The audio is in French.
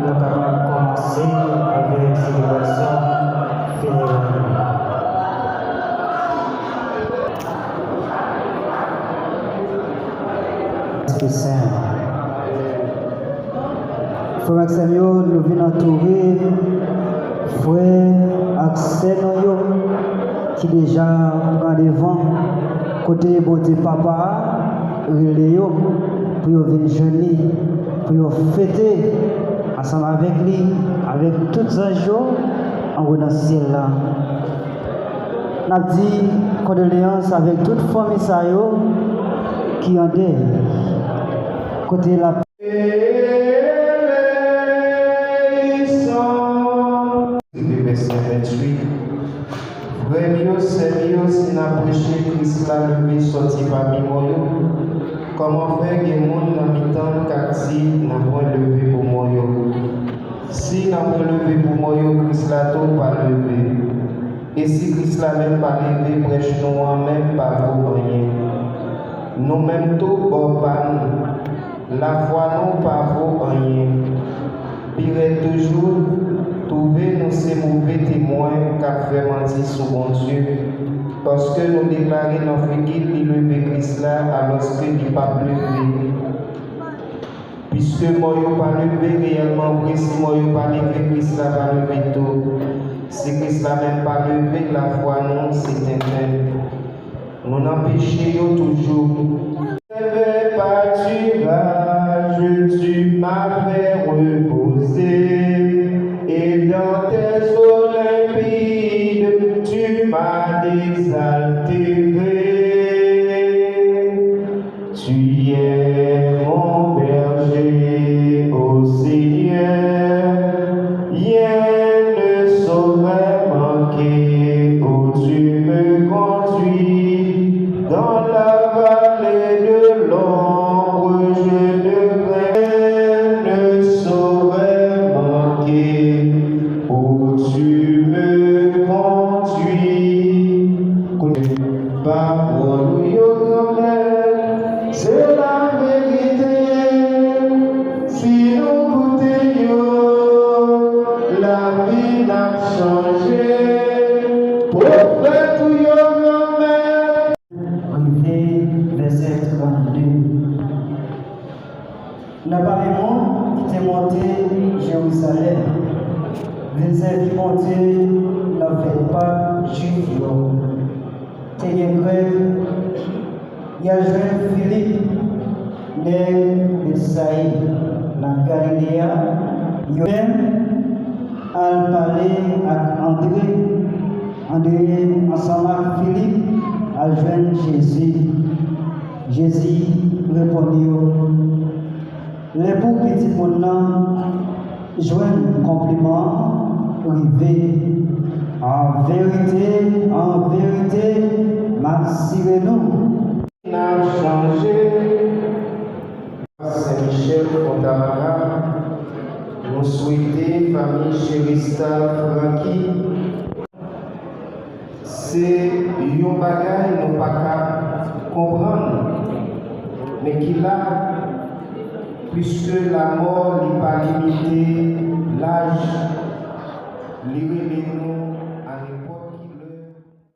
nous allons commencer avec une célébration fédérale. Esprit Saint. Frère Samuel, nous venons entourer frère Axel qui déjà prend devant côté beauté papa, Léo, pour venir jeûner, pour fêter ensemble avec lui, avec tous les jours en haut dans le ciel là. Nous avons dit condoléances avec toute famille qui en deuil. Côté la verset 28. Frère Seigneur, si n'a prêché Christ la levé sorti parmi moi, comment faire que les gens dans le temps qu'actif n'a pas levé pour moi? Si n'a pas levé pour moi, Christ la tout pas levé. Et si Christ la même pas levé, prêche nous même pas pour rien. Nous-mêmes tout pas nous. La foi nous pas pour rien. Pire toujours. Trouver nous ces mauvais témoins qu'a fait mentir sur bon Dieu. Parce que nous déclarons notre guide qui levé Christ là alors que il n'est pas levé. Puisque moi je pas levé réellement vrai, si moi je pas levé Christ là pas levé tout. Si Christ là même pas levé, la foi non c'est interne. Nous n'empêchons toujours. Je ne vais pas tu m'as fait reposer. Et dans tes eaux limpides, tu m'as désaltéré. Tu es mon berger, ô Seigneur. Rien ne saurait manquer, ô tu me conduis dans la vallée de l'ombre, je ne crains, ne saurait manquer. Oh, tu me conduis, parole grand-mère, c'est la vérité. Si nous goûtions, la vie n'a changé. Prophète ou grand-mère. Arrivé verset 32. N'a pas même qui était monté Jérusalem. Les qui montaient n'avaient pas juif. Il y a grec, il y a jeune Philippe, né de Saïd, dans Galilée. Il y a même à parler avec André ensemble avec Philippe, à joindre Jésus. Jésus répondit, les pour petits monde joignent compliment. En vérité, m'assurez-nous. N'a changé. Saint-Michel Fontamara, nous souhaitons famille Chérista Francky. C'est un bagage nous pas comprendre, mais qu'il a, puisque la mort n'est pas limitée, l'âge. Livre-nous